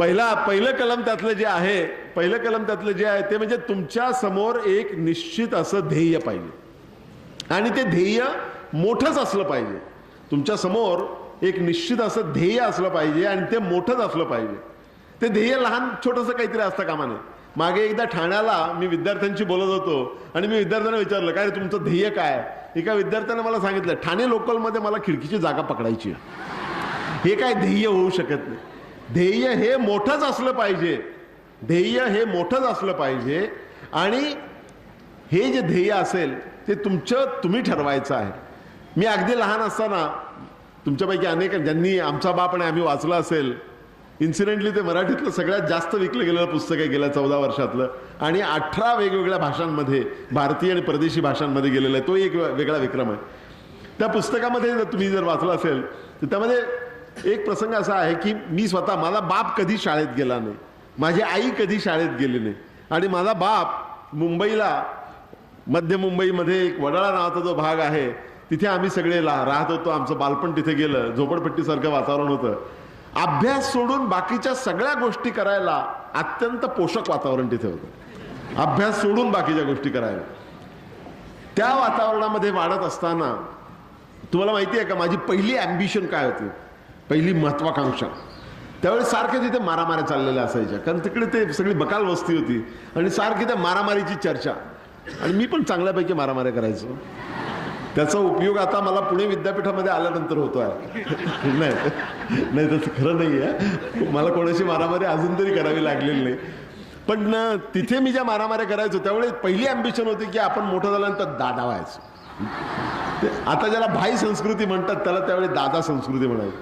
पहिलं कलम त्यातलं जे आहे, पहिलं कलम त्यातलं जे आहे ते म्हणजे तुमच्या समोर एक निश्चित असं ध्येय पाहिजे आणि ते ध्येय मोठंच असलं पाहिजे. तुमच्या समोर एक निश्चित असं ध्येय असलं पाहिजे आणि ते मोठंच असलं पाहिजे. ते ध्येय लहान छोटंसं काहीतरी असतं कामा नये. मागे एकदा ठाण्याला मी विद्यार्थ्यांशी बोलत होतो आणि मी विद्यार्थ्यांना विचारलं, काय रे तुमचं ध्येय काय? एका विद्यार्थ्याने मला सांगितलं, ठाणे लोकलमध्ये मला खिडकीची जागा पकडायची. हे काय ध्येय होऊ शकत नाही. ध्येय हे मोठंच असलं पाहिजे. ध्येय हे मोठंच असलं पाहिजे आणि हे जे ध्येय असेल ते तुम्ही ठरवायचं आहे. मी अगदी लहान असताना तुमच्यापैकी अनेक ज्यांनी आमचा बाप आणि आम्ही वाचलं असेल, इन्सिडेंटली ते मराठीतलं सगळ्यात जास्त विकलं गेलेलं पुस्तक आहे गेल्या 14 वर्षातलं आणि 18 वेगवेगळ्या भाषांमध्ये, भारतीय आणि परदेशी भाषांमध्ये गेलेलं आहे. तो एक वेगळा विक्रम आहे. त्या पुस्तकामध्ये तुम्ही जर वाचलं असेल तर त्यामध्ये एक प्रसंग असा आहे की मी स्वतः, माझा बाप कधी शाळेत गेला नाही, माझी आई कधी शाळेत गेली नाही आणि माझा बाप मुंबईला, मध्य मुंबईमध्ये एक वडाळा नावाचा जो भाग आहे तिथे आम्ही सगळे राहत होतो. आमचं बालपण तिथे गेलं. झोपडपट्टीसारखं वातावरण होतं. अभ्यास सोडून बाकीच्या सगळ्या गोष्टी करायला अत्यंत पोषक वातावरण तिथे होतं. अभ्यास सोडून बाकीच्या गोष्टी करायला. त्या वातावरणामध्ये वाढत असताना तुम्हाला माहिती आहे का माझी पहिली ॲम्बिशन काय होती, पहिली महत्वाकांक्षा? त्यावेळी सारखे तिथे मारामाऱ्या चाललेल्या असायच्या, कारण तिकडे ते सगळी बकाल वस्ती होती आणि सारखी त्या मारामारीची चर्चा. आणि मी पण चांगल्यापैकी मारामाऱ्या करायचो. त्याचा उपयोग आता मला पुणे विद्यापीठामध्ये आल्यानंतर होतो आहे. नाही तसं खरं नाही आहे. मला कोणाशी मारामारी अजून तरी करावी लागलेली नाही. पण तिथे मी ज्या मारामाऱ्या करायचो त्यावेळी पहिली ॲम्बिशन होती की आपण मोठं झाल्यानंतर दादा व्हायचो. आता ज्याला भाई संस्कृती म्हणतात त्याला त्यावेळी दादा संस्कृती म्हणायची.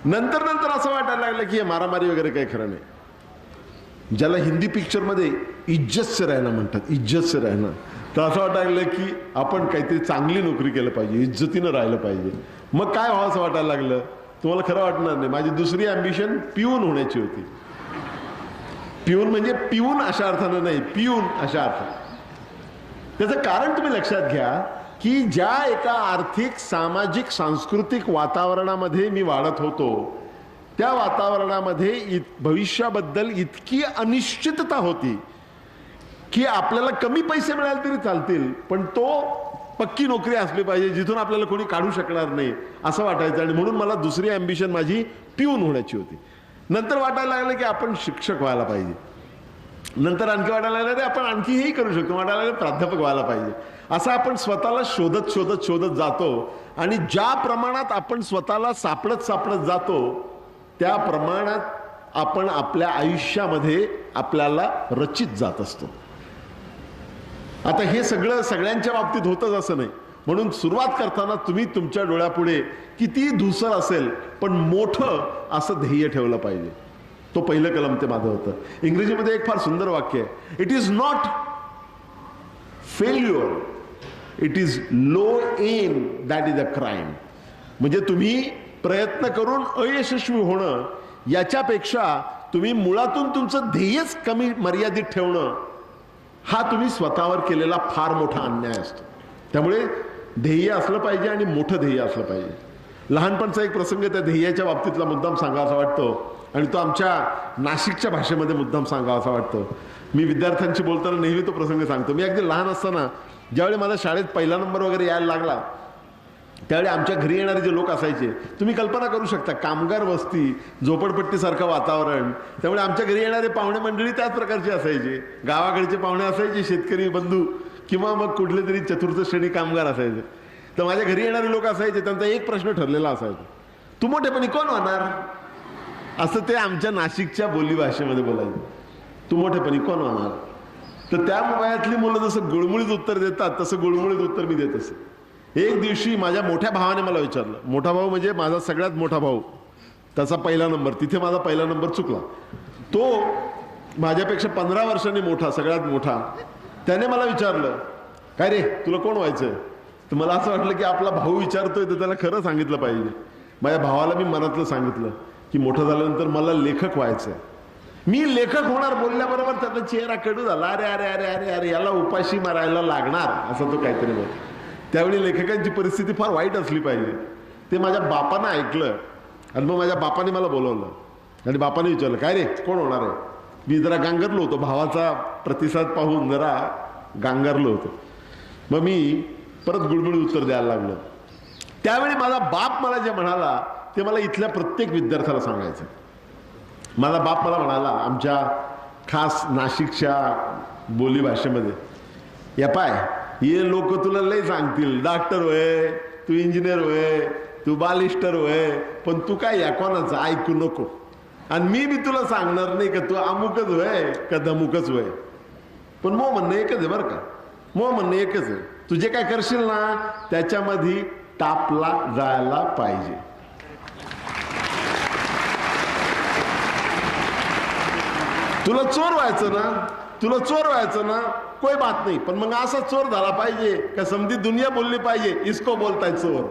नंतर असं वाटायला लागलं की हे मारामारी वगैरे काही खरं नाही. ज्याला हिंदी पिक्चरमध्ये इज्जत से रहना म्हणतात, इज्जत से रहना, तर असं वाटायला लागलं की आपण काहीतरी चांगली नोकरी केलं पाहिजे, इज्जतीनं राहिलं पाहिजे. मग काय व्हावं असं वाटायला लागलं. तुम्हाला खरं वाटणार नाही, माझी दुसरी ॲम्बिशन पिऊन होण्याची होती. पिऊन म्हणजे पिऊन अशा अर्थानं नाही, पिऊन अशा अर्थात. त्याचं कारण तुम्ही लक्षात घ्या की ज्या एका आर्थिक, सामाजिक, सांस्कृतिक वातावरणामध्ये मी वाढत होतो त्या वातावरणामध्ये भविष्याबद्दल इतकी अनिश्चितता होती की आपल्याला कमी पैसे मिळाले तरी चालतील पण तो पक्की नोकरी असली पाहिजे जिथून आपल्याला कोणी काढू शकणार नाही असं वाटायचं. आणि म्हणून मला दुसरी ॲम्बिशन माझी पिऊन होण्याची होती. नंतर वाटायला लागलं की आपण शिक्षक व्हायला पाहिजे. नंतर आणखी वाटायला लागलं आपण आणखी हेही करू शकतो, वाटायला लागलं प्राध्यापक व्हायला पाहिजे. असं आपण स्वतःला शोधत जातो आणि ज्या प्रमाणात आपण स्वतःला सापडत जातो त्या प्रमाणात आपण आपल्या आयुष्यामध्ये आपल्याला रचित जात असतो. आता हे सगळं सगळ्यांच्या बाबतीत होतच असं नाही. म्हणून सुरुवात करताना तुम्ही तुमच्या डोळ्यापुढे किती धुसर असेल पण मोठं असं ध्येय ठेवलं पाहिजे. तो पहिलं कलम ते माझं होतं. इंग्रजीमध्ये एक फार सुंदर वाक्य आहे, it is not failure, it is low aim that is a crime. म्हणजे तुम्ही प्रयत्न करून अयशस्वी होणं याच्यापेक्षा तुम्ही मुळातून तुमचं ध्येयच कमी मर्यादित ठेवणं हा तुम्ही स्वतःवर केलेला फार मोठा अन्याय असतो. त्यामुळे ध्येय असलं पाहिजे आणि मोठं ध्येय असलं पाहिजे. लहानपणचा एक प्रसंग त्या ध्येयाच्या बाबतीतला मुद्दाम सांगावासा वाटतो आणि तो आमच्या नाशिकच्या भाषेमध्ये मुद्दाम सांगावासा वाटतो. मी विद्यार्थ्यांशी बोलताना नेहमी तो प्रसंग सांगतो. मी अगदी लहान असताना ज्यावेळी माझ्या शाळेत पहिला नंबर वगैरे यायला लागला त्यावेळी आमच्या घरी येणारे जे लोक असायचे तुम्ही कल्पना करू शकता, कामगार वस्ती, झोपडपट्टीसारखं वातावरण. त्यामुळे आमच्या घरी येणारे पाहुणे मंडळी त्याच प्रकारचे असायचे. गावाकडचे पाहुणे असायचे, शेतकरी बंधू किंवा मग कुठले तरी चतुर्थ श्रेणी कामगार असायचे. तर माझ्या घरी येणारे लोक असायचे त्यांचा एक प्रश्न ठरलेला असायचा, तू मोठेपणी कोण होणार? असं ते आमच्या नाशिकच्या बोलीभाषेमध्ये बोलायचं, तू मोठेपणी कोण होणार? तर त्या वयातली मुलं जसं गुळमुळीत उत्तर देतात तसं गुळमुळीत उत्तर मी देत असे. एक दिवशी माझ्या मोठ्या भावाने मला विचारलं, मोठा भाऊ म्हणजे माझा सगळ्यात मोठा भाऊ, त्याचा पहिला नंबर, तिथे माझा पहिला नंबर चुकला. तो माझ्यापेक्षा 15 वर्षांनी मोठा, सगळ्यात मोठा. त्याने मला विचारलं, काय रे तुला कोण व्हायचंय? तर मला असं वाटलं की आपला भाऊ विचारतोय तर त्याला खरं सांगितलं पाहिजे. माझ्या भावाला मी मनातलं सांगितलं की मोठं झाल्यानंतर मला लेखक व्हायचंय. मी लेखक होणार बोलल्याबरोबर त्याचा चेहरा कडू झाला. अरे अरे अरे अरे अरे याला उपाशी मारायला लागणार असं तो काहीतरी बोल. त्यावेळी लेखकांची परिस्थिती फार वाईट असली पाहिजे. ते माझ्या बापानं ऐकलं आणि मग माझ्या बापाने मला बोलवलं आणि बापाने विचारलं, काय रे कोण होणार आहे? मी जरा गांगरलो होतो, भावाचा प्रतिसाद पाहून जरा गांगरलो होतो. मग मी परत गुळमुळी उत्तर द्यायला लागलो. त्यावेळी माझा बाप मला जे म्हणाला ते मला इथल्या प्रत्येक विद्यार्थ्याला सांगायचं. माझा बाप मला म्हणाला आमच्या खास नाशिकच्या बोलीभाषेमध्ये, या पाय हे लोक तुला लय सांगतील, डॉक्टर होय, तू इंजिनियर होय, तू बालिस्टर होय, पण तू काय या कोणाचं ऐकू नको. आणि मी बी तुला सांगणार नाही का तू अमुकच होय का धमुकच होय, पण मग म्हणणं एकच आहे बरं का, मग म्हणणं एकच आहे, तू जे काय करशील ना त्याच्यामध्ये टापला जायला पाहिजे. तुला चोर व्हायचं ना, तुला चोर व्हायचं ना, कोई बात नाही, पण मग असा चोर झाला पाहिजे का समधी दुनिया बोलली पाहिजे इसको बोलताय चोर.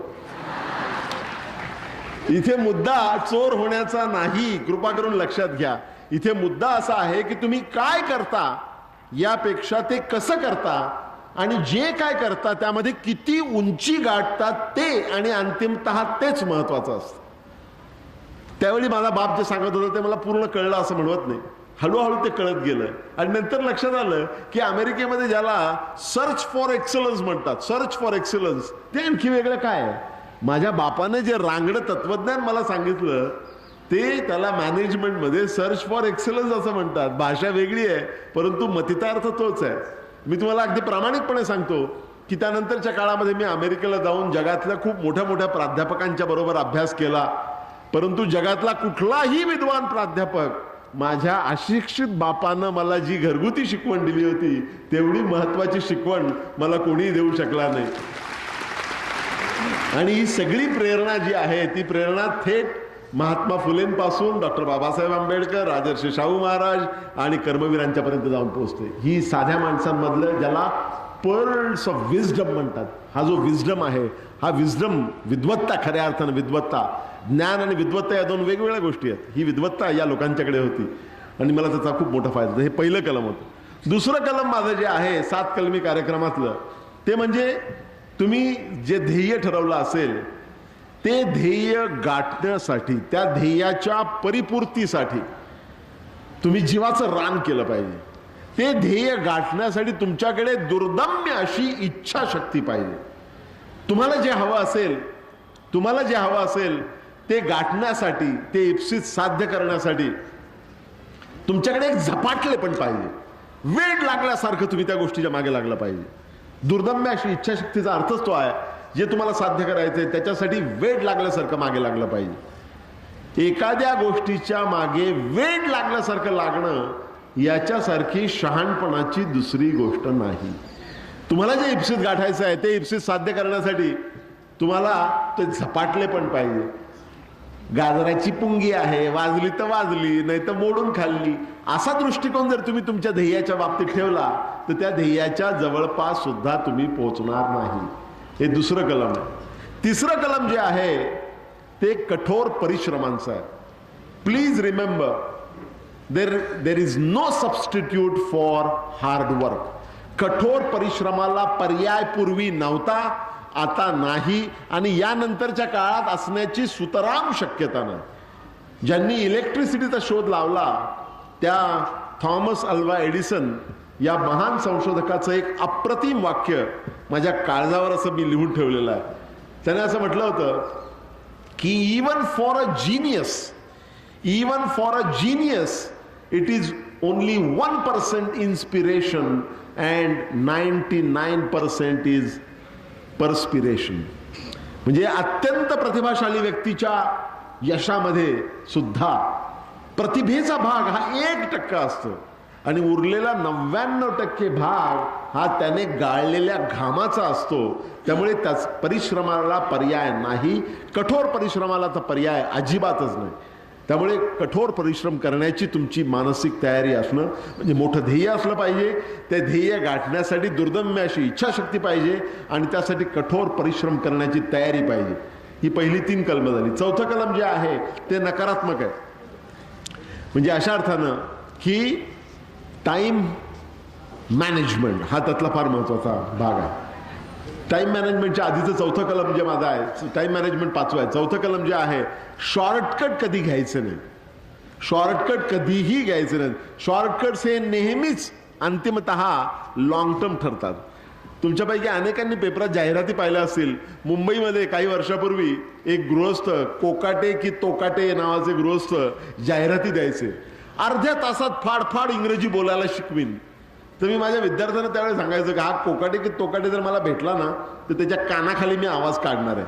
इथे मुद्दा चोर होण्याचा नाही, कृपा करून लक्षात घ्या. इथे मुद्दा असा आहे की तुम्ही काय करता यापेक्षा ते कसं करता आणि जे काय करता त्यामध्ये किती उंची गाठतात ते, आणि अंतिमतः तेच महत्वाचं असतं. त्यावेळी माझा बाप जे सांगत होता ते मला पूर्ण कळलं असं म्हणत नाही, हळूहळू ते कळत गेलं. आणि नंतर लक्षात आलं की अमेरिकेमध्ये ज्याला सर्च फॉर एक्सलन्स म्हणतात, सर्च फॉर एक्सलन्स, ते आणखी वेगळं काय आहे. माझ्या बापाने जे रांगडं तत्वज्ञान मला सांगितलं ते त्याला मॅनेजमेंटमध्ये सर्च फॉर एक्सलन्स असं म्हणतात. भाषा वेगळी आहे परंतु मतितार्थ तोच आहे. मी तुम्हाला अगदी प्रामाणिकपणे सांगतो की त्यानंतरच्या काळामध्ये मी अमेरिकेला जाऊन जगातल्या खूप मोठ्या मोठ्या प्राध्यापकांच्या बरोबर अभ्यास केला, परंतु जगातला कुठलाही विद्वान प्राध्यापक माझ्या अशिक्षित बापानं मला जी घरगुती शिकवण दिली होती तेवढी महत्वाची शिकवण मला कोणीही देऊ शकला नाही. आणि ही सगळी प्रेरणा जी आहे ती प्रेरणा थेट महात्मा फुलेंपासून डॉक्टर बाबासाहेब आंबेडकर, राजर्षी शाहू महाराज आणि कर्मवीरांच्यापर्यंत जाऊन पोहोचते. ही साध्या माणसांमधलं ज्याला पर्ल्स ऑफ विजडम म्हणतात, हा जो विजडम आहे, हा विजडम, विद्वत्ता, खऱ्या अर्थानं विद्वत्ता, ज्ञान आणि विद्वत्ता या दोन वेगवेगळ्या गोष्टी आहेत. ही विद्वत्ता या लोकांच्याकडे होती आणि मला त्याचा खूप मोठा फायदा. हे पहिलं कलम होतं. दुसरं कलम माझं जे आहे 7 कलमी कार्यक्रमातलं ते म्हणजे तुम्ही जे ध्येय ठरवलं असेल ते ध्येय गाठण्यासाठी, त्या ध्येयाच्या परिपूर्तीसाठी तुम्ही जीवाचं रान केलं पाहिजे. ते ध्येय गाठण्यासाठी तुमच्याकडे दुर्दम्य अशी इच्छाशक्ती पाहिजे. तुम्हाला जे हवं असेल, तुम्हाला जे हवं असेल ते गाठण्यासाठी, ते इप्सित साध्य करण्यासाठी तुमच्याकडे एक झपाटले पण पाहिजे. वेळ लागल्यासारखं तुम्ही त्या गोष्टीच्या मागे लागला पाहिजे. दुर्दम्य अशी इच्छाशक्तीचा अर्थच तो आहे, जे तुम्हाला साध्य करायचंय त्याच्यासाठी वेळ लागल्यासारखं मागे लागलं पाहिजे. एखाद्या गोष्टीच्या मागे वेळ लागल्यासारखं लागणं याच्यासारखी शहाणपणाची दुसरी गोष्ट नाही. तुम्हाला जे इप्सित गाठायचं आहे ते इप्सित साध्य करण्यासाठी तुम्हाला ते झपाटले पण पाहिजे. गाजराची पुंगी आहे, वाजली तर वाजली, नाही तर मोडून खाल्ली, असा दृष्टिकोन जर तुम्ही तुमच्या ध्येयाच्या बाबतीत ठेवला तर त्या ध्येयाच्या जवळपास सुद्धा तुम्ही पोहोचणार नाही. हे दुसरं कलम आहे. तिसरं कलम जे आहे ते कठोर परिश्रमांचं आहे. Please remember, there is no substitute for hard work. कठोर परिश्रमाला पर्याय पूर्वी नव्हता, आता नाही आणि यानंतरच्या काळात असण्याची सुतराम शक्यता नाही. ज्यांनी इलेक्ट्रिसिटीचा शोध लावला त्या थॉमस अल्वा एडिसन या महान संशोधकाचं एक अप्रतिम वाक्य माझ्या काळजावर असं मी लिहून ठेवलेलं आहे. त्याने असं म्हटलं होतं की even for a genius it is only 1% inspiration and 99% is perspiration. म्हणजे अत्यंत प्रतिभाशाली व्यक्तीच्या यशामध्ये सुद्धा प्रतिभेचा भाग हा 1% असतो आणि उरलेला 99% भाग हा त्याने गाळलेल्या घामाचा असतो. त्यामुळे त्याच परिश्रमाला पर्याय नाही, कठोर परिश्रमाला तर पर्याय अजिबातच नाही. त्यामुळे कठोर परिश्रम करण्याची तुमची मानसिक तयारी असणं म्हणजे मोठं ध्येय असलं पाहिजे. ते ध्येय गाठण्यासाठी दुर्दम्य अशी इच्छाशक्ती पाहिजे आणि त्यासाठी कठोर परिश्रम करण्याची तयारी पाहिजे. ही पहिली 3 कलम झाली. चौथं कलम जे आहे ते नकारात्मक आहे. म्हणजे अशा अर्थानं की टाइम मॅनेजमेंट हा त्यातला फार महत्वाचा भाग आहे. टाइम मॅनेजमेंटच्या आधीचं चौथं कलम जे माझं आहे, टाइम मॅनेजमेंट 5वं आहे. चौथं कलम जे आहे शॉर्टकट कधी घ्यायचं नाही. शॉर्टकट कधीही घ्यायचे नाही. शॉर्टकट्स हे नेहमीच अंतिमतः लॉंग टर्म ठरतात. तुमच्यापैकी अनेकांनी पेपरात जाहिराती पाहिल्या असतील. मुंबईमध्ये काही वर्षापूर्वी एक गृहस्थ, कोकाटे की तोकाटे नावाचे गृहस्थ जाहिराती द्यायचे. अर्ध्या तासात फाडफाड इंग्रजी बोलायला शिकवीन. तर मी माझ्या विद्यार्थ्यांना त्यावेळी सांगायचं की हा कोकाटे की तोकाटे जर मला भेटला ना तर त्याच्या कानाखाली मी आवाज काढणार आहे.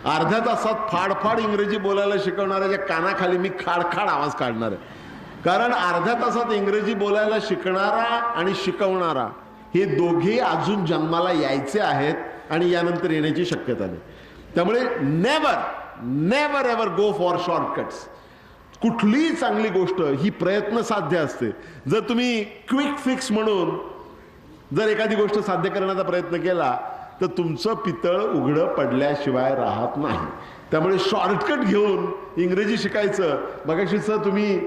अर्ध्या तासात फाडफाड इंग्रजी बोलायला शिकवणाऱ्याच्या कानाखाली मी खाडखाड आवाज काढणार आहे. कारण अर्ध्या तासात इंग्रजी बोलायला शिकणारा आणि शिकवणारा हे दोघे अजून जन्माला यायचे आहेत आणि यानंतर येण्याची शक्यता नाही. त्यामुळे never ever go for shortcuts. कुठलीही चांगली गोष्ट ही प्रयत्न साध्य असते. जर तुम्ही क्विक फिक्स म्हणून जर एखादी गोष्ट साध्य करण्याचा प्रयत्न केला तर तुमचं पितळ उघडं पडल्याशिवाय राहत नाही. त्यामुळे शॉर्टकट घेऊन इंग्रजी शिकायचं. मगाशी सर तुम्ही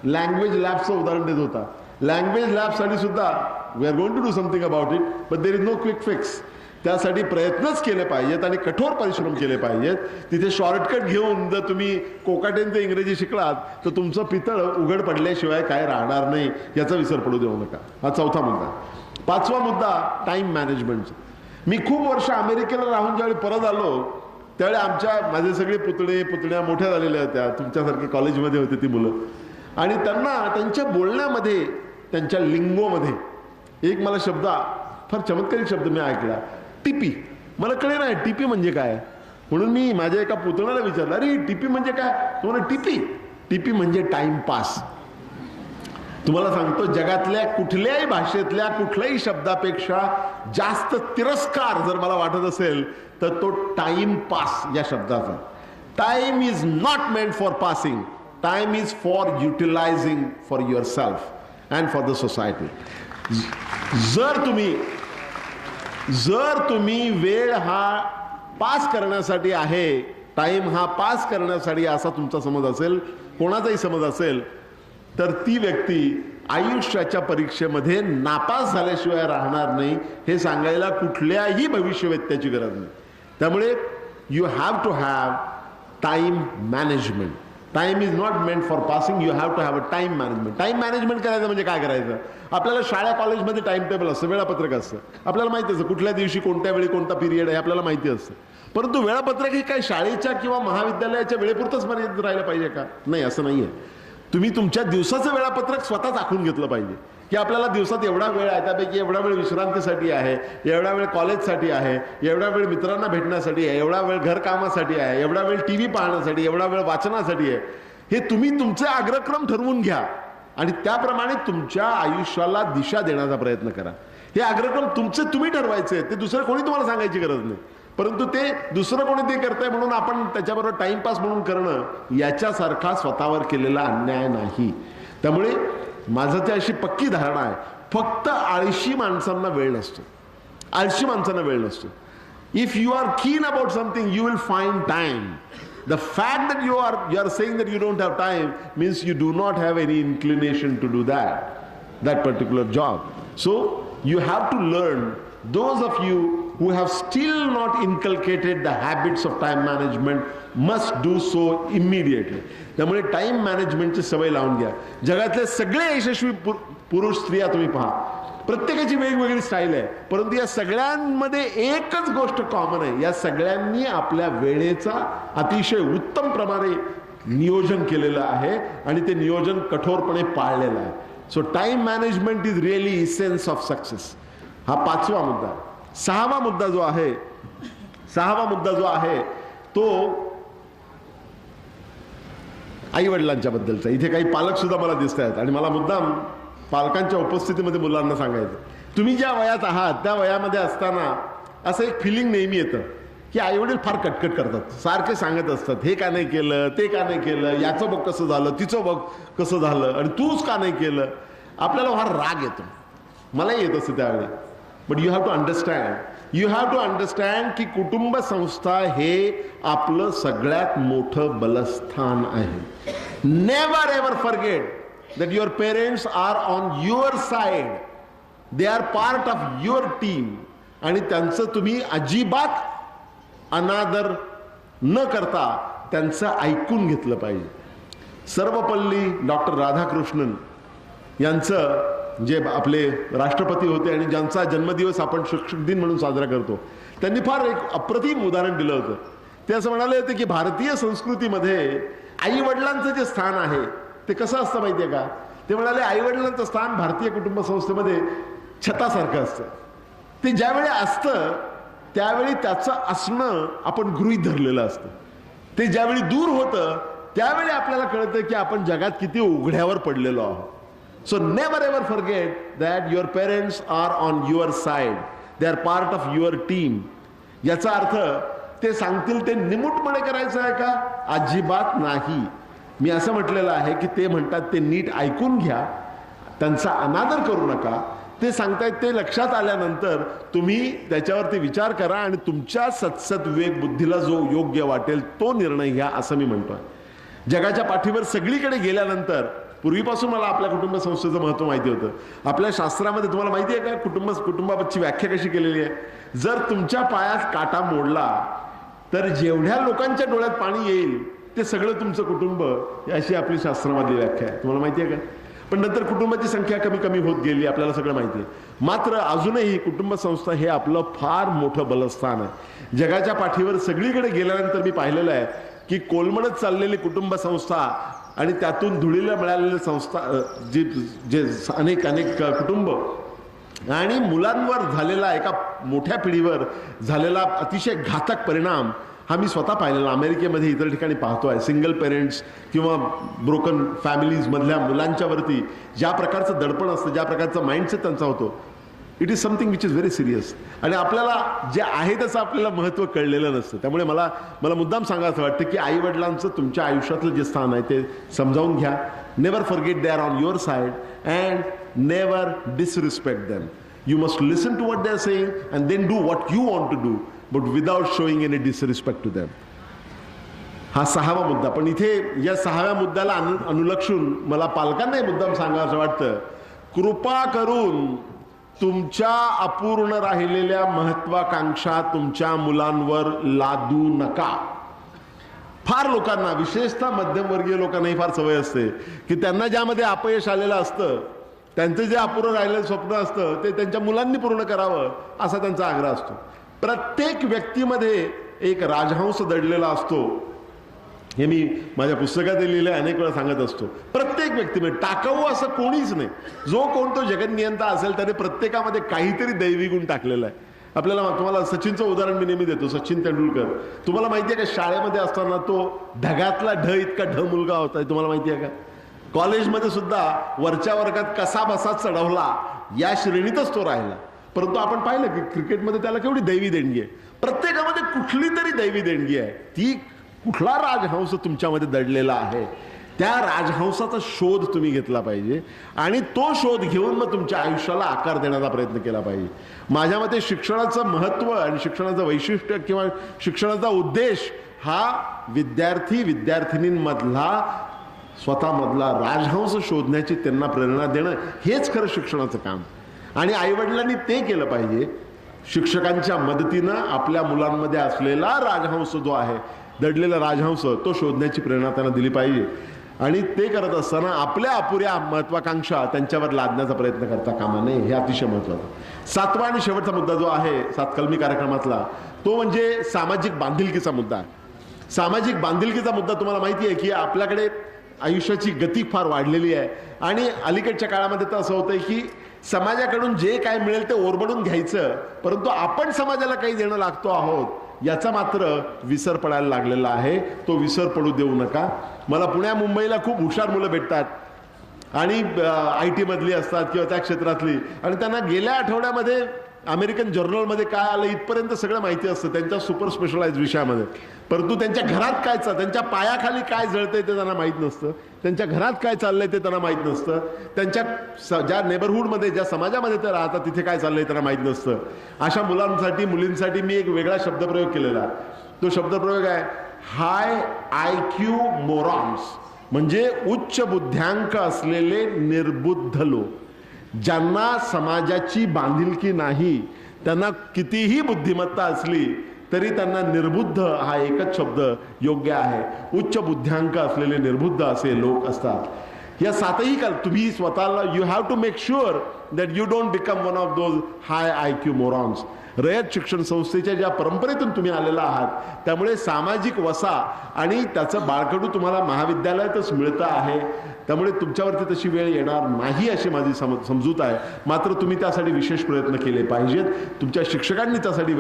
लँग्वेज लॅबचं उदाहरण देत होता. लँग्वेज लॅबसाठी सुद्धा we are going to do something about it, but there is no quick fix. त्यासाठी प्रयत्नच केले पाहिजेत आणि कठोर परिश्रम केले पाहिजेत. तिथे शॉर्टकट घेऊन जर तुम्ही कोकाटेंचं इंग्रजी शिकलात तर तुमचं पितळ उघड पडल्याशिवाय काय राहणार नाही, याचा विसर पडू देऊ नका. हा चौथा मुद्दा. पाचवा मुद्दा टाइम मॅनेजमेंटचा. मी खूप वर्ष अमेरिकेला राहून ज्यावेळी परत आलो त्यावेळी माझे सगळे पुतण्या मोठ्या झालेल्या होत्या. तुमच्यासारखे कॉलेजमध्ये होते ती मुलं. आणि त्यांना त्यांच्या बोलण्यामध्ये, त्यांच्या लिंगोमध्ये एक मला शब्द, फार चमत्कारिक शब्द मी ऐकला, टीपी. मला कळे नाही टीपी म्हणजे काय. म्हणून मी माझ्या एका पुतण्याला विचारलं, अरे टीपी म्हणजे काय. तो म्हणे टीपी म्हणजे टाइमपास. तुम्हाला सांगतो जगातल्या कुठल्याही भाषेतल्या कुठल्याही शब्दापेक्षा जास्त तिरस्कार जर मला वाटत असेल तर तो टाइमपास या शब्दाचा. Time is not meant for passing. Time is for utilising for your self and for the society. जर तुम्ही वेळ हा पास करण्यासाठी आहे, टाइम हा पास करण्यासाठी असा तुमचा समज असेल, कोणाचाही समज असेल, तर ती व्यक्ती आयुष्याच्या परीक्षेमध्ये नापास झाल्याशिवाय राहणार नाही. हे सांगायला कुठल्याही भविष्यवेत्त्याची गरज नाही. त्यामुळे you have to have time management. Time is not meant for passing. You have to have a time management. Time management करायचं म्हणजे काय करायचं. आपल्याला शाळा कॉलेजमध्ये टाइम टेबल असतं, वेळापत्रक असतं. आपल्याला माहिती असतं कुठल्या दिवशी कोणत्या वेळी कोणता पिरियड आहे, आपल्याला माहिती असतं. परंतु वेळापत्रक हे काय शाळेच्या किंवा महाविद्यालयाच्या वेळेपुरतंच मर्यादित राहिलं पाहिजे का. नाही, असं नाही आहे. तुम्ही तुमच्या दिवसाचं वेळापत्रक स्वतःच आखून घेतलं पाहिजे की आपल्याला दिवसात एवढा वेळ आहे, त्यापैकी एवढा वेळ विश्रांतीसाठी आहे, एवढा वेळ कॉलेजसाठी आहे, एवढा वेळ मित्रांना भेटण्यासाठी आहे, एवढा वेळ घरकामासाठी आहे, एवढा वेळ टीव्ही पाहण्यासाठी, एवढा वेळ वाचनासाठी आहे. हे तुम्ही तुमचे अग्रक्रम ठरवून घ्या आणि त्याप्रमाणे तुमच्या आयुष्याला दिशा देण्याचा प्रयत्न करा. हे अग्रक्रम तुमचे तुम्ही ठरवायचे, ते दुसरं कोणी तुम्हाला सांगायची गरज नाही. परंतु ते दुसरं कोणी ते करतंय म्हणून आपण त्याच्याबरोबर टाइमपास म्हणून करणं याच्यासारखा स्वतःवर केलेला अन्याय नाही. त्यामुळे माझं ते अशी पक्की धारणा आहे, फक्त आळशी माणसांना वेळ नसतो. आळशी माणसांना वेळ नसतो. इफ यू आर कीन about something you will find time. The fact that you are saying that you don't have time means you do not have any inclination to do that particular job. So you have to learn. Those of you who have still not inculcated the habits of time management must do so immediately. त्यामुळे time मॅनेजमेंटची सवय लावून घ्या. जगातले सगळे यशस्वी पुरुष स्त्रिया तुम्ही पहा, प्रत्येकाची वेगवेगळी स्टाईल आहे, परंतु या सगळ्यांमध्ये एकच गोष्ट कॉमन आहे. या सगळ्यांनी आपल्या वेळेचा अतिशय उत्तम प्रमाणे नियोजन केलेलं आहे आणि ते नियोजन कठोरपणे पाळलेलं आहे. So time management is really essence of success. हा पाचवा मुद्दा. सहावा मुद्दा जो आहे तो आई वडिलांच्या बद्दलचा. इथे काही पालक सुद्धा मला दिसत आहेत आणि मला मुद्दाम पालकांच्या उपस्थितीमध्ये मुलांना सांगायचं, तुम्ही ज्या वयात आहात त्या वयामध्ये असताना असं एक फिलिंग नेहमी येतं की आई वडील फार कटकट करतात, सारखे सांगत असतात, हे का नाही केलं, ते का नाही केलं, याचं बघ कसं झालं, तिचं बघ कसं झालं आणि तूच का नाही केलं. आपल्याला फार राग येतो, मलाही येत असतं त्यावेळी. But you have to understand की कुटुंब संस्था हे आपलं सगळ्यात मोठं बलस्थान आहे. Never ever forget that your parents are on your side. They are part of your team. आणि त्यांचं तुम्ही अजिबात अनादर न करता त्यांचं ऐकून घेतलं पाहिजे. सर्वपल्ली डॉक्टर राधाकृष्णन यांचं जे आपले राष्ट्रपती होते आणि ज्यांचा जन्मदिवस आपण शिक्षक दिन म्हणून साजरा करतो, त्यांनी फार एक अप्रतिम उदाहरण दिलं होतं. ते असं म्हणाले होते की भारतीय संस्कृतीमध्ये आई वडिलांचं जे स्थान आहे ते कसं असतं माहिती आहे का? ते म्हणाले आई वडिलांचं स्थान भारतीय कुटुंब संस्थेमध्ये छतासारखं असतं. ते ज्यावेळी असतं त्यावेळी त्याचं असणं आपण गृहीत धरलेलं असतं. ते ज्यावेळी दूर होतं त्यावेळी आपल्याला कळतं की आपण जगात किती उघड्यावर पडलेलो आहोत. So never ever forget that your parents are on your side, they are part of your team. याचा अर्थ ते सांगतील ते निमूटपणे करायचं आहे का? अजिबात नाही. मी असं म्हटलेलं आहे की ते म्हणतात ते नीट ऐकून घ्या, त्यांचा अनादर करू नका. ते सांगतायत ते लक्षात आल्यानंतर तुम्ही त्याच्यावरती विचार करा आणि तुमच्या सत्सद विवेक बुद्धीला जो योग्य वाटेल तो निर्णय घ्या, असं मी म्हणतोय. जगाच्या पाठीवर सगळीकडे गेल्यानंतर पूर्वीपासून मला आपल्या कुटुंब संस्थेचं महत्त्व माहिती होतं. आपल्या शास्त्रामध्ये तुम्हाला माहिती आहे का कुटुंबाची व्याख्या कशी केलेली आहे? जर तुमच्या पायात काटा मोडला तर जेवढ्या लोकांच्या डोळ्यात पाणी येईल ते सगळं तुमचं कुटुंब, अशी आपली शास्त्रामधली व्याख्या आहे. तुम्हाला माहिती आहे का? पण नंतर कुटुंबाची संख्या कमी कमी होत गेली, आपल्याला सगळं माहिती आहे. मात्र अजूनही कुटुंब संस्था हे आपलं फार मोठं बलस्थान आहे. जगाच्या पाठीवर सगळीकडे गेल्यानंतर मी पाहिलेलं आहे की कोलमडत चाललेली कुटुंब संस्था आणि त्यातून धुळीला मिळालेले संस्था जे अनेक कुटुंब आणि मुलांवर झालेला, एका मोठ्या पिढीवर झालेला अतिशय घातक परिणाम हा मी स्वतः पाहिलेला. अमेरिकेमध्ये इतर ठिकाणी पाहतोय. सिंगल पेरेंट्स किंवा ब्रोकन फॅमिलीज मधल्या मुलांच्यावरती ज्या प्रकारचं दडपण असतं, ज्या प्रकारचा माइंडसेट त्यांचा होतो, it is something which is very serious. आणि आपल्याला जे आहे त्याचं आपल्याला महत्त्व कळलेलं नसतं. त्यामुळे मला मुद्दाम सांगायचं वाटतं की आई वडिलांचं तुमच्या आयुष्यातलं जे स्थान आहे ते समजावून घ्या. Never forget they are on your side and never disrespect them. You must listen to what they are saying and then do what you want to do, but without showing any disrespect to them. हा 6वा मुद्दा. पण इथे या 6व्या मुद्द्याला अनुलक्षून मला पालकांनाही मुद्दाम सांगायचं वाटतं, कृपा करून तुमच्या अपूर्ण राहिलेल्या महत्वाकांक्षा तुमच्या मुलांवर लादू नका. फार लोकांना, विशेषतः मध्यमवर्गीय लोकांनाही फार सवय असते की त्यांना ज्यामध्ये अपयश आलेलं असतं, त्यांचं जे अपुरं राहिलेलं स्वप्न असतं ते त्यांच्या मुलांनी पूर्ण करावं असा त्यांचा आग्रह असतो. प्रत्येक व्यक्तीमध्ये एक राजहंस दडलेला असतो. हे मी माझ्या पुस्तकात लिहिलं आहे, अनेक वेळा सांगत असतो. प्रत्येक व्यक्तीमध्ये टाकाऊ असं कोणीच नाही. जो कोण तो जगन्नियंता असेल त्याने प्रत्येकामध्ये काहीतरी दैवी गुण टाकलेला आहे. तुम्हाला सचिनचं उदाहरण मी नेहमी देतो. सचिन तेंडुलकर, तुम्हाला माहिती आहे का, शाळेमध्ये असताना तो ढगातला इतका मुलगा होता, तुम्हाला माहिती आहे का? कॉलेजमध्ये सुद्धा वरच्या वर्गात कसा बसा चढवला या श्रेणीतच तो राहिला. परंतु आपण पाहिलं की क्रिकेटमध्ये त्याला केवढी दैवी देणगी आहे. प्रत्येकामध्ये कुठली तरी दैवी देणगी आहे. ती कुठला राजहंस तुमच्यामध्ये दडलेला आहे, त्या राजहंसाचा शोध तुम्ही घेतला पाहिजे आणि तो शोध घेऊन मग तुमच्या आयुष्याला आकार देण्याचा प्रयत्न केला पाहिजे. माझ्या मते शिक्षणाचं महत्त्व आणि शिक्षणाचं वैशिष्ट्य किंवा शिक्षणाचा उद्देश हा विद्यार्थींमधला स्वतःमधला राजहंस शोधण्याची त्यांना प्रेरणा देणं हेच खरं शिक्षणाचं काम. आणि आईवडिलांनी ते केलं पाहिजे. शिक्षकांच्या मदतीनं आपल्या मुलांमध्ये असलेला राजहंस जो आहे, दडलेला राजहंस, तो शोधण्याची प्रेरणा त्यांना दिली पाहिजे. आणि ते करत असताना आपल्या अपुऱ्या महत्वाकांक्षा त्यांच्यावर लादण्याचा प्रयत्न करता कामा नये. हे अतिशय महत्त्वाचं. 7वा आणि शेवटचा मुद्दा जो आहे 7 कलमी कार्यक्रमातला, तो म्हणजे सामाजिक बांधिलकीचा मुद्दा आहे. सामाजिक बांधिलकीचा मुद्दा तुम्हाला माहिती आहे की आपल्याकडे आयुष्याची गती फार वाढलेली आहे आणि अलीकडच्या काळामध्ये तर असं होतंय की समाजाकडून जे काय मिळेल ते ओरबडून घ्यायचं, परंतु आपण समाजाला काही देणं लागतो आहोत याचा मात्र विसर पडायला लागलेला आहे. तो विसर पडू देऊ नका. मला पुण्या मुंबईला खूप हुशार मुलं भेटतात आणि IT मधली असतात किंवा त्या क्षेत्रातली, आणि त्यांना गेल्या आठवड्यामध्ये अमेरिकन जर्नलमध्ये काय आलं इथपर्यंत सगळं माहिती असतं त्यांच्या सुपर स्पेशलाइज विषयामध्ये. परंतु त्यांच्या घरात काय चालतं, त्यांच्या पायाखाली काय जळतंय ते त्यांना माहीत नसतं. त्यांच्या घरात काय चाललंय ते त्यांना माहीत नसतं. त्यांच्या ज्या नेबरहूडमध्ये, ज्या समाजामध्ये ते राहतात तिथे काय चाललंय त्यांना माहीत नसतं. अशा मुलांसाठी, मुलींसाठी मी एक वेगळा शब्दप्रयोग केलेला आहे. तो शब्दप्रयोग आहे हाय IQ मोरॉन्स, म्हणजे उच्च बुद्ध्यांक असलेले निर्बुद्ध लोक, ज्यांना समाजाची बांधिलकी नाही, त्यांना कितीही बुद्धिमत्ता असली तरी त्यांना निर्बुद्ध हा एकच शब्द योग्य आहे. उच्च बुद्ध्यांक असलेले निर्बुद्ध असे लोक असतात. या सातही काल तुम्ही स्वतःला you have to make sure that you don't become one of those high IQ morons. Rayat Shikshan संस्थेच्या ज्या परंपरेतून तुम्ही आलेला आहात त्यामुळे सामाजिक वसा आणि त्याचं बाळकडू तुम्हाला महाविद्यालयातच मिळतं आहे. त्यामुळे तुमच्यावरती तशी वेळ येणार नाही अशी माझी समजूत आहे. मात्र तुम्ही त्यासाठी विशेष प्रयत्न केले पाहिजेत. तुमच्या शिक्षकांनी त्यासाठी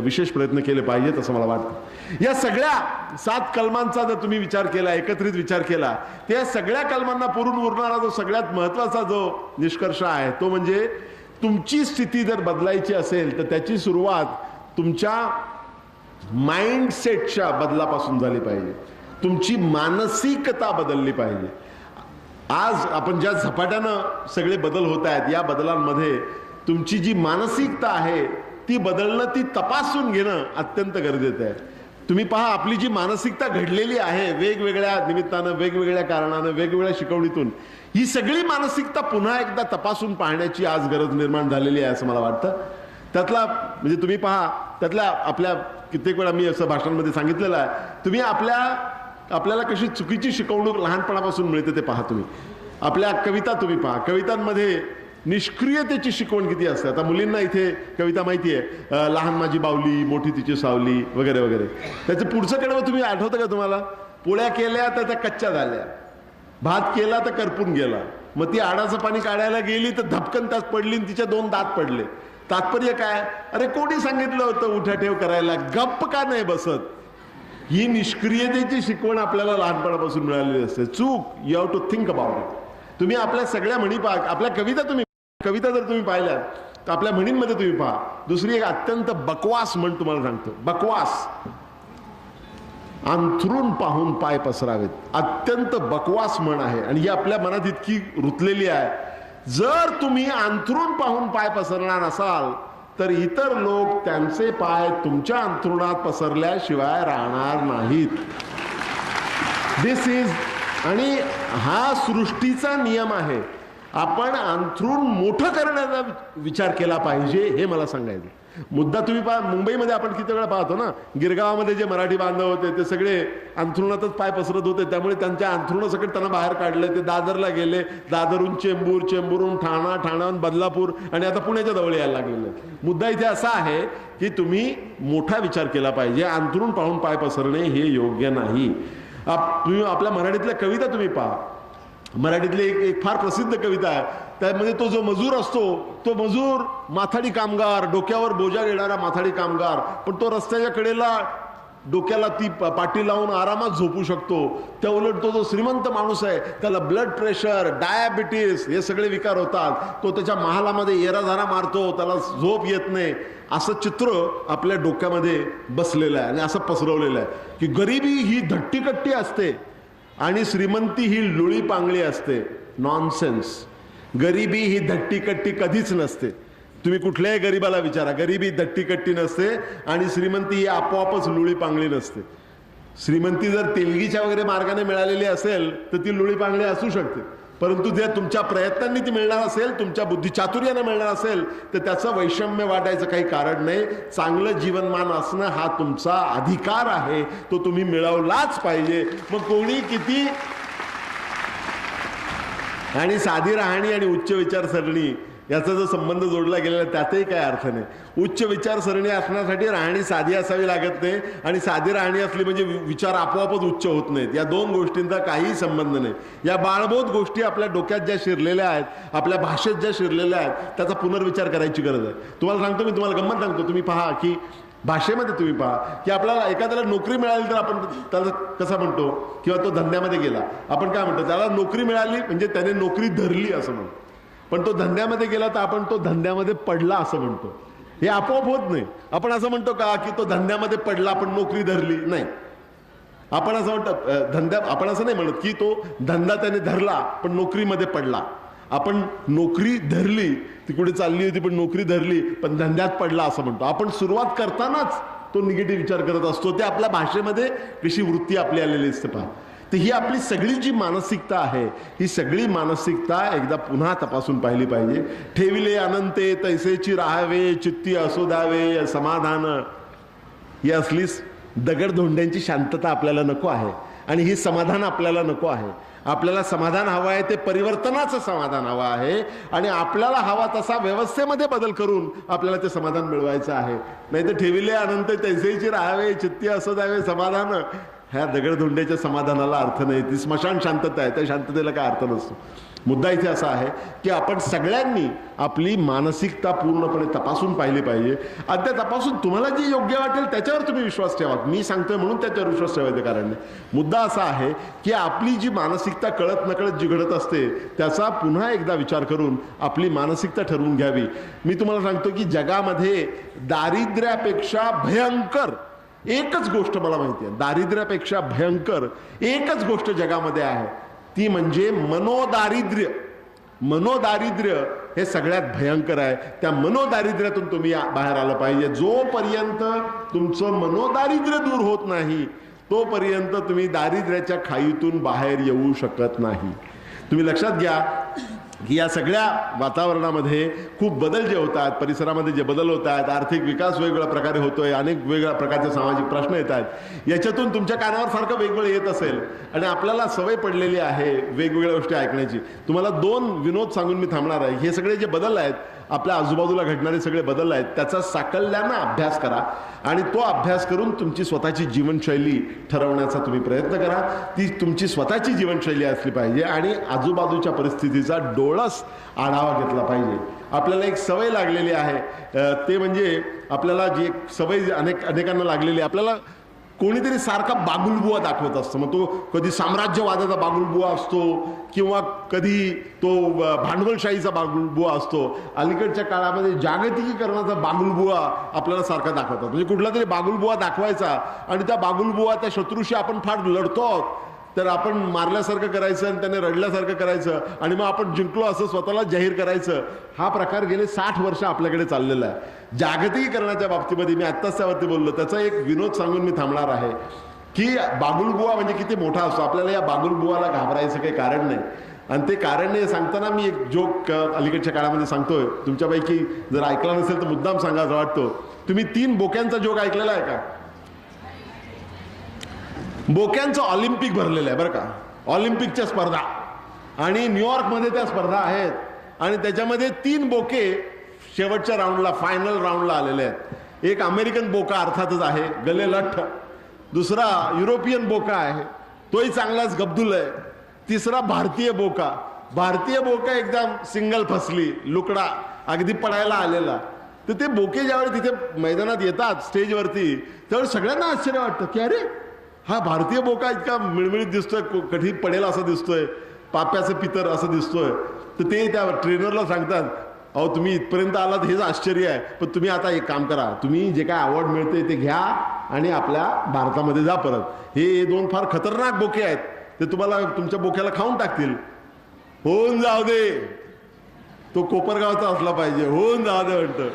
विशेष प्रयत्न केले पाहिजेत असं मला वाटतं. या सगळ्या 7 कलमांचा जर तुम्ही विचार केला, एकत्रित विचार केला, त्या सगळ्या कलमांना पुरून उरणारा जो सगळ्यात महत्वाचा जो निष्कर्ष आहे तो म्हणजे तुमची स्थिती जर बदलायची असेल तर त्याची सुरुवात तुमच्या माइंडसेटच्या बदलापासून झाली पाहिजे. तुमची मानसिकता बदलली पाहिजे. आज आपण ज्या झपाट्यानं सगळे बदल होत आहेत या बदलांमध्ये तुमची जी मानसिकता आहे ती बदलणं, ती तपासून घेणं अत्यंत गरजेचं आहे. तुम्ही पहा, आपली जी मानसिकता घडलेली आहे वेगवेगळ्या निमित्तानं, वेगवेगळ्या कारणानं, वेगवेगळ्या शिकवणीतून, ही सगळी मानसिकता पुन्हा एकदा तपासून पाहण्याची आज गरज निर्माण झालेली आहे असं मला वाटतं. त्यातला म्हणजे तुम्ही पहा, त्यातल्या आपल्या कित्येक वेळा मी असं भाषणांमध्ये सांगितलेलं आहे, तुम्ही आपल्याला कशी चुकीची शिकवणूक लहानपणापासून मिळते ते पहा. तुम्ही आपल्या कविता तुम्ही पहा, कवितांमध्ये निष्क्रियतेची शिकवण किती असते. आता मुलींना इथे कविता माहिती आहे, लहान माझी बावली मोठी तिची सावली वगैरे वगैरे. त्याचं पुढचं कडवं तुम्ही आठवतं का तुम्हाला? पोळ्या केल्या तर त्या कच्च्या झाल्या, भात केला तर करपून गेला, मग ती आडाचं पाणी काढायला गेली तर धपकन त्यात पडली आणि तिच्या 2 दात पडले. तात्पर्य काय? अरे कोणी सांगितलं होतं उठाठेव करायला, गप्प का नाही बसत? ही निष्क्रियतेची शिकवण आपल्याला लहानपणापासून मिळालेली असते. चूक, you have to think about it. तुम्ही आपल्या सगळ्या म्हणी पहा, आपल्या कविता जर तुम्ही पाहिल्यात तर आपल्या म्हणींमध्ये तुम्ही पहा, दुसरी एक अत्यंत बकवास म्हण तुम्हाला सांगतो. बकवास, अंथरून पाहून पाय पसरावेत, अत्यंत बकवास म्हण आहे आणि ही आपल्या मनात इतकी रुतलेली आहे. जर तुम्ही अंथरून पाहून पाय पसरणार असाल तर इतर लोक त्यांचे पाय तुमच्या अंथरुणात पसरल्याशिवाय राहणार नाहीत. दिस इज, आणि हा सृष्टीचा नियम आहे. आपण अंथरूण मोठं करण्याचा विचार केला पाहिजे हे मला सांगायचं. मुद्दा तुम्ही पहा, मुंबईमध्ये आपण किती वेळा पाहतो ना, गिरगावामध्ये जे मराठी बांधव होते ते सगळे अंथरुणातच पाय पसरत होते. त्यामुळे त्यांच्या अंथरुणासकट त्यांना बाहेर काढलं. ते दादरला गेले, दादरहून चेंबूर, चेंबूरहून ठाणा, ठाण्याहून बदलापूर आणि आता पुण्याच्या जवळ यायला लागलेलं. मुद्दा इथे असा आहे की तुम्ही मोठा विचार केला पाहिजे. अंथरूण पाहून पाय पसरणे हे योग्य नाही. तुम्ही आपल्या मराठीतल्या कविता तुम्ही पहा, मराठीतली एक फार प्रसिद्ध कविता आहे. त्यामध्ये तो जो मजूर असतो, तो मजूर माथाडी कामगार, डोक्यावर बोजा घेणारा माथाडी कामगार, पण तो रस्त्याच्या कडेला डोक्याला ती पाटी लावून आरामात झोपू शकतो. त्या उलट तो जो श्रीमंत माणूस आहे त्याला ब्लड प्रेशर, डायबिटीस हे सगळे विकार होतात. तो त्याच्या महालामध्ये येराधारा मारतो, त्याला झोप येत नाही. असं चित्र आपल्या डोक्यामध्ये बसलेलं आहे आणि असं पसरवलेलं आहे की गरिबी ही धट्टीकट्टी असते आणि श्रीमंती ही लुळी पांगळी असते. नॉनसेन्स. गरिबी ही धट्टीकट्टी कधीच नसते. तुम्ही कुठल्याही गरीबाला विचारा, गरिबी धट्टीकट्टी नसते आणि श्रीमंती ही आपोआपच लुळी पांगळी नसते. श्रीमंती जर तेलगीच्या वगैरे मार्गाने मिळालेली असेल तर ती लुळी पांगळी असू शकते, परंतु जर तुमच्या प्रयत्नांनी ती मिळणार असेल, तुमच्या बुद्धिचातुर्याने मिळणार असेल तर त्याचं वैषम्य वाटायचं काही कारण नाही. चांगलं जीवनमान असणं हा तुमचा अधिकार आहे, तो तुम्ही मिळवलाच पाहिजे. मग कोणी किती, आणि साधी राहणी आणि उच्च विचारसरणी याचा जो संबंध जोडला गेलेला त्यातही काय अर्थ नाही. उच्च विचारसरणी असण्यासाठी राहणी साधी असावी लागत नाही आणि साधी राहणी असली म्हणजे विचार आपोआपच उच्च होत नाहीत. या 2 गोष्टींचा काहीही संबंध नाही. या बाळबोध गोष्टी आपल्या डोक्यात ज्या शिरलेल्या आहेत, आपल्या भाषेत ज्या शिरलेल्या आहेत, त्याचा पुनर्विचार करायची गरज आहे. तुम्हाला सांगतो, मी तुम्हाला गंमत सांगतो. तुम्ही पहा की भाषेमध्ये तुम्ही पहा की आपल्याला एखाद्याला नोकरी मिळाली तर आपण त्याला कसं म्हणतो, किंवा तो धंद्यामध्ये गेला, आपण काय म्हणतो, त्याला नोकरी मिळाली म्हणजे त्याने नोकरी धरली असं म्हणतो. पण तो धंद्यामध्ये गेला तर आपण तो धंद्यामध्ये पडला असं म्हणतो. हे आपोआप होत नाही. आपण असं म्हणतो का की तो धंद्यामध्ये पडला पण नोकरी धरली नाही. आपण असं म्हणतो आपण असं नाही म्हणत की तो धंदा त्याने धरला पण नोकरीमध्ये पडला. आपण नोकरी धरली, ती कुठे चालली होती पण नोकरी धरली पण धंद्यात पडला असं म्हणतो. आपण सुरुवात करतानाच तो निगेटिव्ह विचार करत असतो. ते आपल्या भाषेमध्ये कशी वृत्ती आपली आलेली असते पहा. तर ही आपली सगळी जी मानसिकता आहे, ही सगळी मानसिकता एकदा पुन्हा तपासून पाहिली पाहिजे. ठेविले अनंते तैसेची राहावे, चित्ती असो द्यावे समाधान. ही असलीच दगडधोंड्यांची शांतता आपल्याला नको आहे आणि ही समाधान आपल्याला नको आहे. आपल्याला समाधान हवं आहे ते परिवर्तनाचं समाधान हवं आहे आणि आपल्याला हवा तसा व्यवस्थेमध्ये बदल करून आपल्याला ते समाधान मिळवायचं आहे. नाही तर ठेविले अनंत तैसेची राहावे चित्ती असं द्यावे समाधान, ह्या दगडधोंड्याच्या समाधानाला अर्थ नाही. ती स्मशान शांतता आहे, त्या शांततेला काय अर्थ नसतो. मुद्दा इथे असा आहे की आपण सगळ्यांनी आपली मानसिकता पूर्णपणे तपासून पाहिली पाहिजे. आणि त्या तपासून तुम्हाला जे योग्य वाटेल त्याच्यावर तुम्ही विश्वास ठेवा. मी सांगतोय म्हणून त्याच्यावर विश्वास ठेवायचं कारण नाही. मुद्दा असा आहे की आपली जी मानसिकता कळत नकळत जी घडत असते त्याचा पुन्हा एकदा विचार करून आपली मानसिकता ठरवून घ्यावी. मी तुम्हाला सांगतो की जगामध्ये दारिद्र्यापेक्षा भयंकर एकच गोष्ट मला माहिती आहे, दारिद्र्यापेक्षा भयंकर एकच गोष्ट जगामध्ये आहे, ती म्हणजे मनोदारिद्र्य. मनोदारिद्र्य हे सगळ्यात भयंकर आहे. त्या मनोदारिद्र्यातून तुम्ही बाहेर आलं पाहिजे. जोपर्यंत तुमचं मनोदारिद्र्य दूर होत नाही तोपर्यंत तुम्ही दारिद्र्याच्या खाईतून बाहेर येऊ शकत नाही. तुम्ही लक्षात घ्या की या सगळ्या वातावरणामध्ये खूप बदल जे होतात, परिसरामध्ये जे बदल होत आहेत, आर्थिक विकास वेगवेगळ्या प्रकारे होतोय, अनेक वेगवेगळ्या प्रकारचे सामाजिक प्रश्न येत आहेत, याच्यातून तुमच्या कानावर सारखं वेगवेगळं येत असेल आणि आपल्याला सवय पडलेली आहे वेगवेगळ्या गोष्टी ऐकण्याची. तुम्हाला 2 विनोद सांगून मी थांबणार आहे. हे सगळे जे बदल आहेत, आपल्या आजूबाजूला घडणारे सगळे बदल आहेत, त्याचा साकल्यानं अभ्यास करा आणि तो अभ्यास करून तुमची स्वतःची जीवनशैली ठरवण्याचा तुम्ही प्रयत्न करा. ती तुमची स्वतःची जीवनशैली असली पाहिजे आणि आजूबाजूच्या परिस्थितीचा डोळस आढावा घेतला पाहिजे. आपल्याला एक सवय लागलेली आहे, ते म्हणजे आपल्याला जी एक सवय अनेकांना लागलेली आहे, आपल्याला कोणीतरी सारखा बागुलबुवा दाखवत असतो. मग तो कधी साम्राज्यवादाचा बागुलबुवा असतो किंवा कधी तो भांडवलशाहीचा बागुलबुवा असतो. अलीकडच्या काळामध्ये जागतिकीकरणाचा बागुलबुवा आपल्याला सारखा दाखवतात. म्हणजे कुठला तरी बागुलबुवा दाखवायचा आणि त्या बागुलबुवा त्या शत्रूशी आपण फार लढतो आहोत तर आपण मारल्यासारखं करायचं आणि त्याने रडल्यासारखं करायचं आणि मग आपण जिंकलो असं स्वतःला जाहीर करायचं. हा प्रकार गेले 60 वर्ष आपल्याकडे चाललेला आहे. जागतिकीकरणाच्या बाबतीमध्ये मी आत्ताच त्यावरती बोललो, त्याचा एक विनोद सांगून मी थांबणार आहे की बागुलबुवा म्हणजे किती मोठा असतो. आपल्याला या बागुलबुवाला घाबरायचं काही कारण नाही. आणि ते कारण नाही सांगताना मी एक जोक अलीकडच्या काळामध्ये सांगतोय. तुमच्यापैकी जर ऐकला नसेल तर मुद्दाम सांगायचा वाटतो. तुम्ही 3 बोक्यांचा जोक ऐकलेला आहे का? बोक्यांचं ऑलिम्पिक भरलेलं आहे बरं का, ऑलिम्पिकच्या स्पर्धा, आणि न्यूयॉर्कमध्ये त्या स्पर्धा आहेत आणि त्याच्यामध्ये 3 बोके शेवटच्या राऊंडला, फायनल राऊंडला आलेले आहेत. एक अमेरिकन बोका अर्थातच आहे, गले लठ्ठ. दुसरा युरोपियन बोका आहे, तोही चांगलाच गब्दूल आहे. तिसरा भारतीय बोका. भारतीय बोका एकदम सिंगल फसली, लुकडा, अगदी पडायला आलेला. तर ते बोके ज्यावेळी तिथे मैदानात येतात स्टेजवरती त्यावेळी सगळ्यांना आश्चर्य वाटतं की अरे हा भारतीय बोका इतका मिळमिळीत दिसतोय, कधी पडेल असं दिसतोय, पाप्याचं पितर असं दिसतोय. तर ते त्या ट्रेनरला सांगतात, अहो तुम्ही इथपर्यंत आलात हेच आश्चर्य आहे, पण तुम्ही आता एक काम करा, तुम्ही जे काय अवॉर्ड मिळते ते घ्या आणि आपल्या भारतामध्ये जा परत. हे 2 फार खतरनाक बोके आहेत, ते तुम्हाला तुमच्या बोक्याला खाऊन टाकतील. होऊन जाऊ दे, तो कोपरगावचा असला पाहिजे, होऊन जाऊ दे म्हणतं.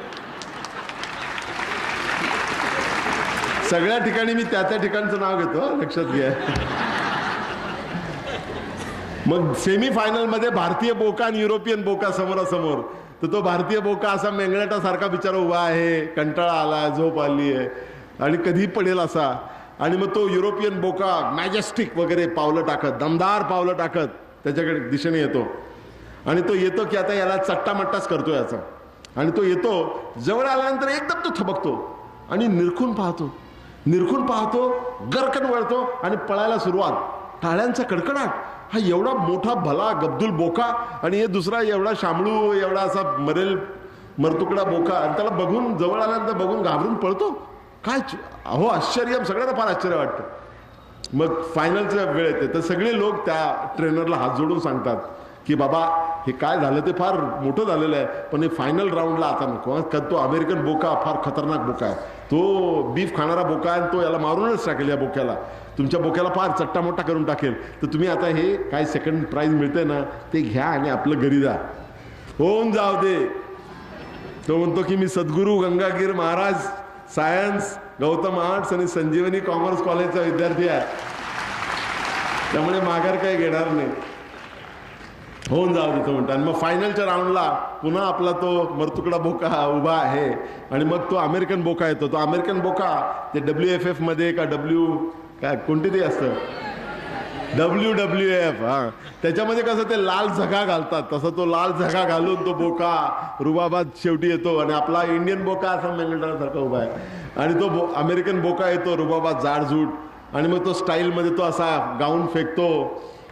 सगळ्या ठिकाणी मी त्या ठिकाणचं नाव घेतो, लक्षात घ्या. मग सेमीफायनल मध्ये भारतीय बोका आणि युरोपियन बोका समोरासमोर. तर तो भारतीय बोका असा मेंगण्याटासारखा बिचारा उभा आहे, कंटाळा आला, झोप आली आहे आणि कधी पडेल असा. आणि मग तो युरोपियन बोका मॅजेस्टिक वगैरे पावलं टाकत, दमदार पावलं टाकत त्याच्याकडे दिशेने येतो आणि तो येतो की आता याला चट्टामट्टाच करतो याचा. आणि तो येतो, जवळ आल्यानंतर एकदम तो थबकतो आणि निरखून पाहतो, गरकन वळतो आणि पळायला सुरुवात. टाळ्यांचा कडकडाट. हा एवढा मोठा भला गब्दुल बोका आणि हे दुसरा एवढा शामळू, एवढा असा मरतुकडा बोका, आणि त्याला बघून, जवळ आल्यानंतर बघून घाबरून पळतो. काय अहो आश्चर्य, सगळ्यांना फार आश्चर्य वाटतं. मग फायनलच्या वेळ येते तर सगळे लोक त्या ट्रेनरला हात जोडून सांगतात की बाबा हे काय झालं ते फार मोठं झालेलं आहे, पण हे फायनल राऊंडला आता नको. तो अमेरिकन बोका फार खतरनाक बोका आहे, तो बीफ खाणारा बोका आहे, तो याला मारूनच टाकेल, या बोक्याला, तुमच्या बोक्याला फार चट्टा मोठा करून टाकेल. तर तुम्ही आता हे काय सेकंड प्राइज मिळतंय ना ते घ्या आणि आपलं घरी जा, होऊन जाऊ दे. तो म्हणतो की मी सद्गुरू गंगागीर महाराज सायन्स, गौतम आर्ट्स आणि संजीवनी कॉमर्स कॉलेजचा विद्यार्थी आहे, त्यामुळे माघार काही घेणार नाही. होऊन जावं तिथं म्हणतो. आणि मग फायनलच्या राऊंडला पुन्हा आपला तो मरतुकडा बोका उभा आहे आणि मग तो अमेरिकन बोका येतो. तो अमेरिकन बोका ते WFF मध्ये का काय कोणती ते असतं WWF, हां, त्याच्यामध्ये कसं ते लाल झगा घालतात, तसं तो लाल झगा घालून तो बोका रुबाबात शेवटी येतो आणि आपला इंडियन बोका असा मेंढरासारखा उभा आहे आणि तो अमेरिकन बोका येतो रुबाबात जाडजूट आणि मग तो स्टाईलमध्ये तो असा गाऊन फेकतो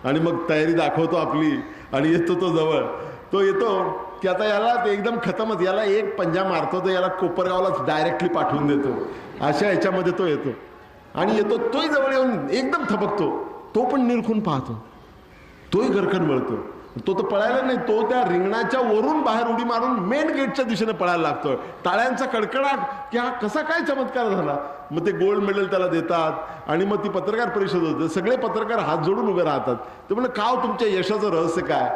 आणि मग तयारी दाखवतो आपली आणि येतो तो जवळ. तो येतो की आता याला ते एकदम खतमच, याला एक पंजा मारतो तर याला कोपरगावलाच डायरेक्टली पाठवून देतो, अशा ह्याच्यामध्ये तो येतो आणि येतो. तोही जवळ येऊन एकदम थबकतो. तो पण निरखून पाहतो, तोही गरखन वळतो. तो तर पळायला नाही, तो त्या रिंगणाच्या वरून बाहेर उडी मारून मेन गेटच्या दिशेने पळायला लागतोय. टाळ्यांचा कडकडाट की हा कसा काय चमत्कार झाला. मग ते गोल्ड मेडल त्याला देतात आणि मग ती पत्रकार परिषद होते. सगळे पत्रकार हात जोडून उभे राहतात. ते म्हणलं का तुमच्या यशाचं रहस्य काय.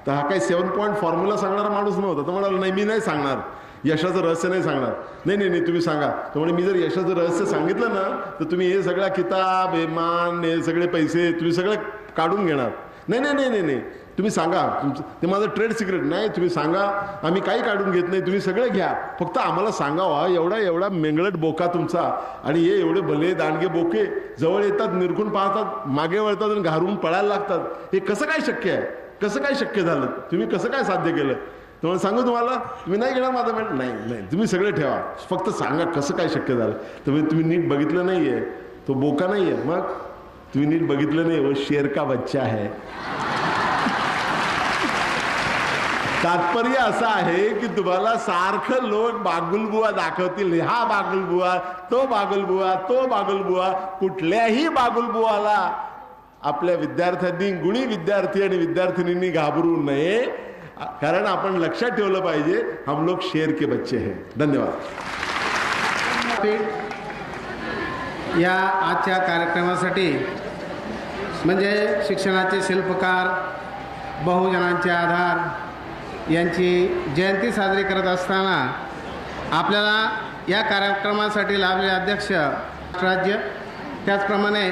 तर हा काही 7 पॉईंट फॉर्म्युला सांगणारा माणूस नव्हता. तो म्हणाला नाही, मी नाही सांगणार, यशाचं रहस्य नाही सांगणार. नाही नाही नाही तुम्ही सांगा. त्यामुळे मी जर यशाचं रहस्य सांगितलं ना तर तुम्ही हे सगळा किताब, हे मान, हे सगळे पैसे तुम्ही सगळे काढून घेणार. नाही नाही नाही नाही नाही तुम्ही सांगा, तुमचं ते माझं ट्रेड सिक्रेट. नाही तुम्ही सांगा, आम्ही काही काढून घेत नाही, तुम्ही सगळं घ्या, फक्त आम्हाला सांगावा. एवढा एवढा मेंगळट बोका तुमचा आणि हे एवढे भले दांडगे बोके जवळ येतात, निरखून पाहतात, मागे वळतात आणि घारून पळायला लागतात. हे कसं काय शक्य आहे, कसं काय शक्य झालं, तुम्ही कसं काय साध्य केलं. तुम्हाला सांगू, तुम्हाला तुम्ही नाही घेणार माझं मेंढ. नाही नाही तुम्ही सगळे ठेवा, फक्त सांगा कसं काय शक्य झालं. तुम्ही नीट बघितलं नाहीये, तो बोका नाहीये. मग तुम्ही नीट बघितलं नाही, वो शेर का बच्चा है. तात्पर्य असं आहे की तुम्हाला सारखं लोक बागुलबुवा दाखवतील. हा बागुलबुवा, तो बागुलबुवा, तो बागुलबुवा. कुठल्याही बागुलबुवाला आपल्या विद्यार्थ्यांनी, गुणी विद्यार्थी आणि विद्यार्थिनींनी घाबरू नये, कारण आपण लक्षात ठेवलं पाहिजे हम लोग शेर के बच्चे हैं. धन्यवाद. या आजच्या कार्यक्रमासाठी म्हणजे शिक्षणाचे शिल्पकार, बहुजनांचे आधार यांची जयंती साजरी करत असताना आपल्याला या कार्यक्रमासाठी लाभलेले अध्यक्ष राज्य, त्याचप्रमाणे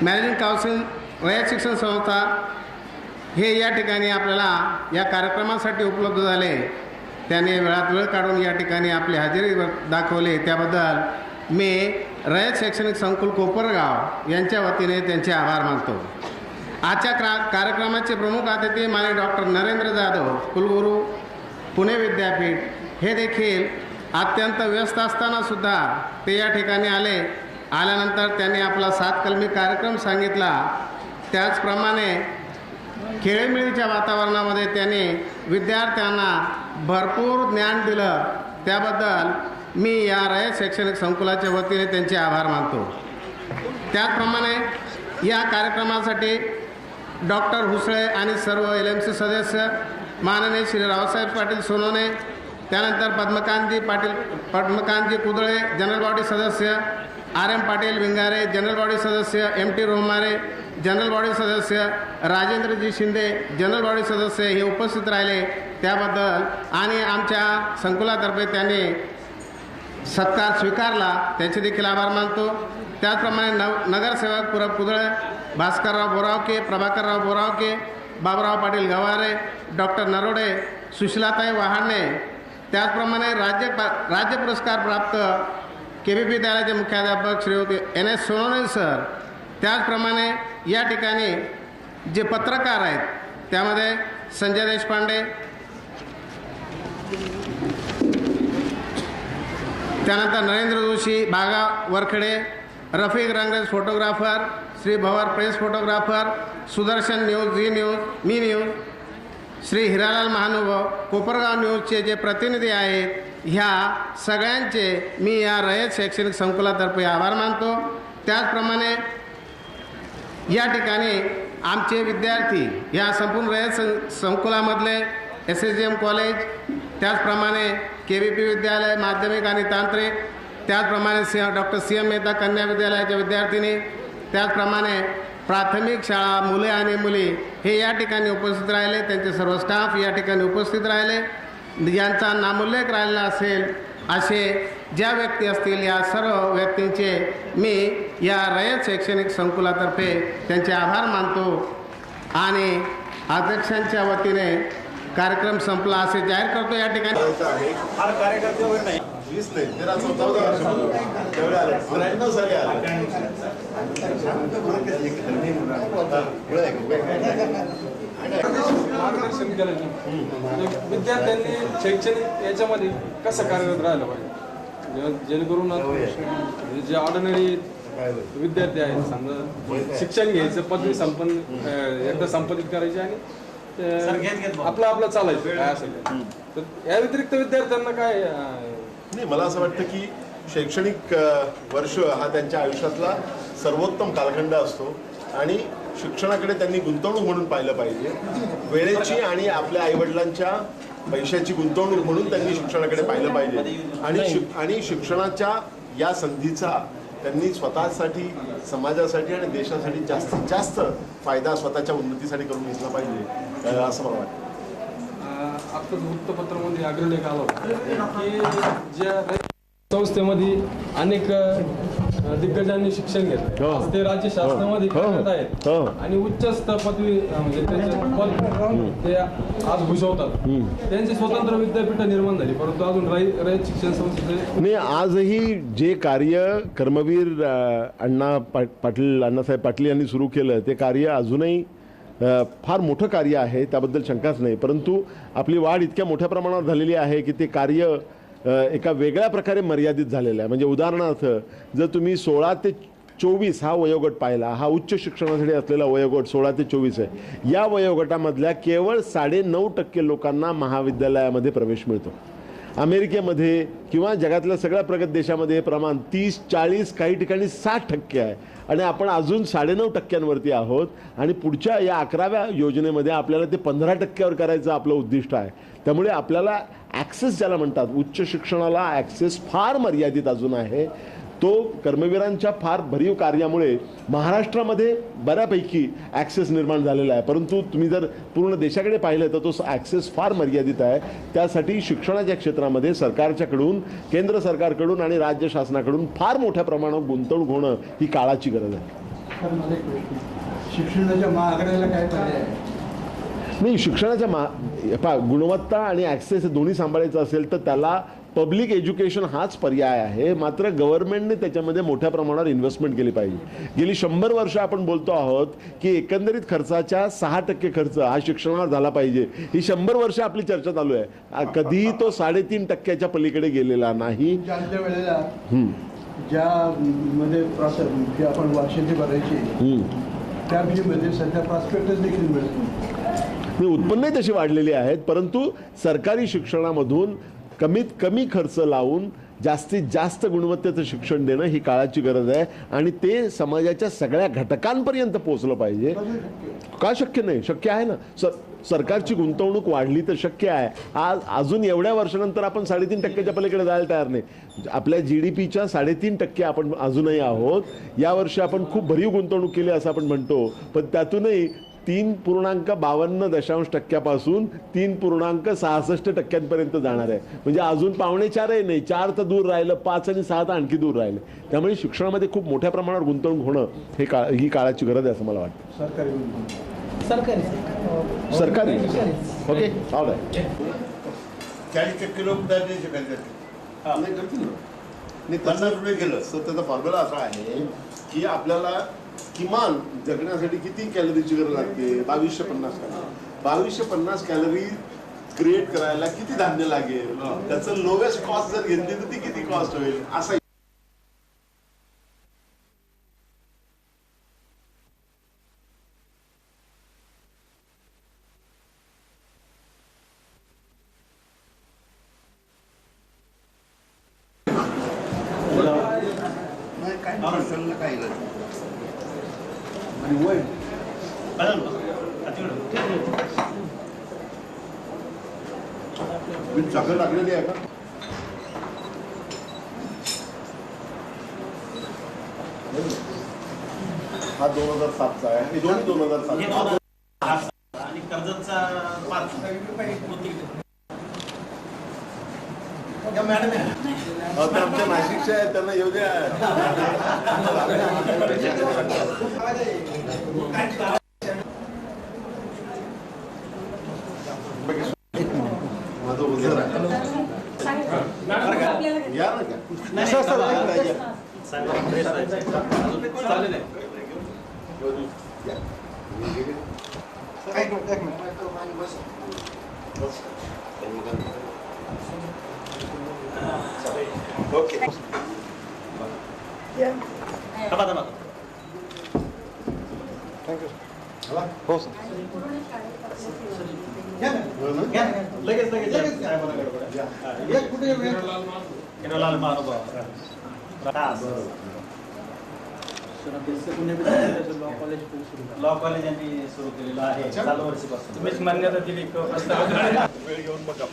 मॅनेजिंग काउन्सिल, रयत शिक्षण संस्था हे या ठिकाणी आपल्याला या कार्यक्रमासाठी उपलब्ध झाले. त्याने वेळात वेळ काढून या ठिकाणी आपली हजेरी दाखवली. त्याबद्दल मी रयत शैक्षणिक संकुल कोपरगाव यांच्या वतीने त्यांचे आभार मानतो. आजच्या कार्यक्रमाचे प्रमुख अतिथी माननीय डॉक्टर नरेंद्र जाधव, कुलगुरू, पुणे विद्यापीठ, हे देखील अत्यंत व्यस्त असतानासुद्धा ते या ठिकाणी आले. आल्यानंतर त्यांनी आपला 7 कलमी कार्यक्रम सांगितला. त्याचप्रमाणे खेळीमेळीच्या वातावरणामध्ये त्यांनी विद्यार्थ्यांना भरपूर ज्ञान दिलं. त्याबद्दल मी या रयत शैक्षणिक संकुलाच्या वतीने त्यांचे आभार मानतो. त्याचप्रमाणे या कार्यक्रमासाठी डॉक्टर हुसळे आणि सर्व LMC सदस्य, माननीय श्री रावसाहेब पाटील सोनवणे, त्यानंतर पद्मकांतजी कुदळे जनरल बॉडी सदस्य, RM पाटील विंगारे जनरल बॉडी सदस्य, MT रोहमारे जनरल बॉडी सदस्य, राजेंद्रजी शिंदे जनरल बॉडी सदस्य हे उपस्थित राहिले. त्याबद्दल आणि आमच्या संकुलातर्फे त्यांनी सत्कार स्वीकारला, त्यांचे देखील आभार मानतो. त्याचप्रमाणे नगरसेवक पूरब कुदळे, भास्करराव बोरावके, प्रभाकरराव बोरावके, बाबुराव पाटील गवारे, डॉक्टर नरोडे, सुशीलाताई वहाणे, त्याचप्रमाणे राज्य पुरस्कार प्राप्त KVP विद्यालयाचे मुख्याध्यापक श्रीयुत NS सोनवणे सर, त्याचप्रमाणे या ठिकाणी जे पत्रकार आहेत त्यामध्ये संजय देशपांडे, त्यानंतर Narendra Joshi, Baga Varkhade, Rafiq Rangrez photographer, Shri Bhavar press photographer, Sudarshan news, Zee news, मी न्यूज, श्री हिरालाल महानुभाव, कोपरगाव न्यूजचे जे प्रतिनिधी आहेत, ह्या सगळ्यांचे मी या रयत शैक्षणिक संकुलातर्फे आभार मानतो. त्याचप्रमाणे या ठिकाणी आमचे विद्यार्थी या संपूर्ण रयत संकुलामधले SSGM कॉलेज, त्याचप्रमाणे KVP विद्यालय माध्यमिक आणि तांत्रिक, त्याचप्रमाणे डॉक्टर CM मेहता कन्या विद्यालयाच्या विद्यार्थिनी, त्याचप्रमाणे प्राथमिक शाळा मुले आणि मुली हे या ठिकाणी उपस्थित राहिले. त्यांचे सर्व स्टाफ या ठिकाणी उपस्थित राहिले. यांचा नामोल्लेख राहिला असेल असे ज्या व्यक्ती असतील, या सर्व व्यक्तींचे मी या रयत शैक्षणिक संकुलातर्फे त्यांचे आभार मानतो. आणि अध्यक्षांच्या वतीने कार्यक्रम संपला असे जाहीर करतो या ठिकाणी. मार्गदर्शन केलं विद्यार्थ्यांनी शैक्षणिक याच्यामध्ये कसं कार्यरत राहिलं पाहिजे जेणेकरून जे ऑर्डिनरी विद्यार्थी आहेत समजा शिक्षण घ्यायचं पदवी एकदा संपादित करायची आणि आपलं चालायचं काय असेल तर या व्यतिरिक्त विद्यार्थ्यांना काय नाही, मला असं वाटतं की शैक्षणिक वर्ष हा त्यांच्या आयुष्यातला सर्वोत्तम कालखंड असतो आणि शिक्षणाकडे त्यांनी गुंतवणूक म्हणून पाहिलं पाहिजे. वेळेची आणि आपल्या आईवडिलांच्या पैशाची गुंतवणूक म्हणून त्यांनी शिक्षणाकडे पाहिलं पाहिजे आणि शिक्षणाच्या या संधीचा त्यांनी स्वतःसाठी, समाजासाठी आणि देशासाठी जास्तीत जास्त फायदा स्वतःच्या उन्नतीसाठी करून घेतला पाहिजे असं मला वाटतं. आत्ताच वृत्तपत्रामध्ये आग्रह आला होता की ज्या संस्थेमध्ये अनेक दिग्गजांनी शिक्षण घेतलं ते राज्य शासनामध्ये कार्यरत आहेत आणि उच्च पदवी म्हणजे त्यांचे पद ते आज भूषवतात. त्यांची स्वतंत्र विद्यापीठ निर्माण झाली परंतु अजून रयत शिक्षण संस्थेचे नाही. आजही जे कार्य कर्मवीर अण्णासाहेब पाटील यांनी सुरू केलं ते कार्य अजूनही फार मोठं कार्य आहे, त्याबद्दल शंकाच नाही. परंतु आपली वाढ इतक्या मोठ्या प्रमाणावर झालेली आहे की ते कार्य एका वेगळ्या प्रकारे मर्यादित झालेलं आहे. म्हणजे उदाहरणार्थ जर तुम्ही 16 ते 24 हा वयोगट पाहिला, हा उच्च शिक्षणासाठी असलेला वयोगट 16 ते 24 आहे. या वयोगटामधल्या केवळ 9.5% लोकांना महाविद्यालयामध्ये प्रवेश मिळतो. अमेरिकेमध्ये किंवा जगातल्या सगळ्या प्रगत देशामध्ये हे प्रमाण 30-40 काही ठिकाणी 60% आहे आणि आपण अजून 9.5% आहोत आणि पुढच्या या 11व्या योजनेमध्ये आपल्याला ते 15% करायचं आपलं उद्दिष्ट आहे. त्यामुळे आपल्याला ॲक्सेस ज्याला म्हणतात उच्च शिक्षणाला ॲक्सेस फार मर्यादित अजून आहे. तो कर्मवीरांच्या फार भरीव कार्यामुळे महाराष्ट्रामध्ये बऱ्यापैकी ॲक्सेस निर्माण झालेला आहे. परंतु तुम्ही जर पूर्ण देशाकडे पाहिलं तर तो ॲक्सेस फार मर्यादित आहे. त्यासाठी शिक्षणाच्या क्षेत्रामध्ये सरकारच्याकडून, केंद्र सरकारकडून आणि राज्य शासनाकडून फार मोठ्या प्रमाणावर गुंतवणूक होणं ही काळाची गरज आहे. शिक्षणाच्या महागड्याला काय पर्याय आहे? नाही, शिक्षणाच्या गुणवत्ता आणि ॲक्सेस दोन्ही सांभाळायचं असेल तर त्याला पब्लिक एज्युकेशन हाच पर्याय आहे. मात्र गव्हर्नमेंटने त्याच्यामध्ये मोठ्या प्रमाणावर इन्व्हेस्टमेंट केली पाहिजे. गेली 100 वर्ष आपण बोलतो आहोत की एकंदरीत खर्चाच्या 6% खर्च हा शिक्षणावर झाला पाहिजे. ही 100 वर्ष आपली चर्चा चालू आहे. कधीही तो 3.5% पलीकडे गेलेला नाही. ज्या वेळेला ज्यामध्ये जे आपण वर्षाची भरायची त्या फीमध्ये सध्या प्रॉस्पेक्टस देखील मिळतो. उत्पन्नही तशी वाढलेली आहेत. परंतु सरकारी शिक्षणामधून कमीत कमी खर्च लावून जास्तीत जास्त गुणवत्तेचं शिक्षण देणं ही काळाची गरज आहे आणि ते समाजाच्या सगळ्या घटकांपर्यंत पोहोचलं पाहिजे. का शक्य नाही? शक्य आहे ना. सरकारची गुंतवणूक वाढली तर शक्य आहे. आज अजून एवढ्या वर्षानंतर आपण 3.5% पलीकडे जायला तयार नाही. आपल्या GDPच्या 3.5% आपण अजूनही आहोत. यावर्षी आपण खूप भरीव गुंतवणूक केली असं आपण म्हणतो, पण त्यातूनही 3.52% पासून 3.66% जाणार आहे. म्हणजे अजून 4.25 नाही, 4 तर दूर राहिलं, 5 आणि 6 तर आणखी दूर राहिले. त्यामुळे शिक्षणामध्ये खूप मोठ्या प्रमाणावर गुंतवणूक होणं ही काळाची गरज आहे असं मला वाटतं. सरकारी ओके. 40% लोक दर नाही शिकायचे नाही. 50 रुपये गेलं तर त्याचा फॉर्म्युला असा आहे की आपल्याला किमान जगण्यासाठी किती कॅलरीची गरज लागते? 2250 कॅलरी. 2250 कॅलरी क्रिएट करायला किती धान्य लागेल? त्याचं लोवेस्ट कॉस्ट जर घेतली तर ती किती कॉस्ट होईल असं. साखर टाकलेली आहे का? हा 2007चा आहे. हे दोन्ही 2007 आणि कर्जतचा 5. मॅडम ते आमच्या नाशिकचे आहेत, त्यांना येऊ द्या. माझं उजर आहे. या ना का? चालेल आहे. ओके. लगेच हिरोलाल महानुभाव. लॉ कॉलेज यांनी सुरू केलेलं आहे चालू वर्षीपासून. तुम्हीच मान्यता दिली प्रस्ताव वेळ घेऊन बघा.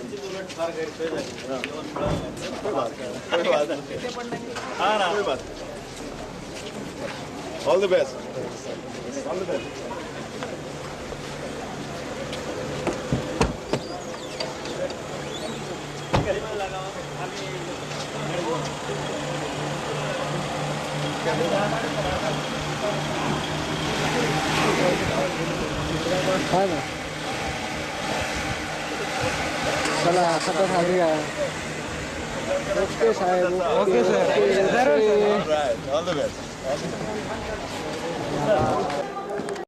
फार गैरसोय झाली. हा ना. All the best. All the best. चला सतत हवी आहे. ओके साहेब. Okay sir. All right. All the best.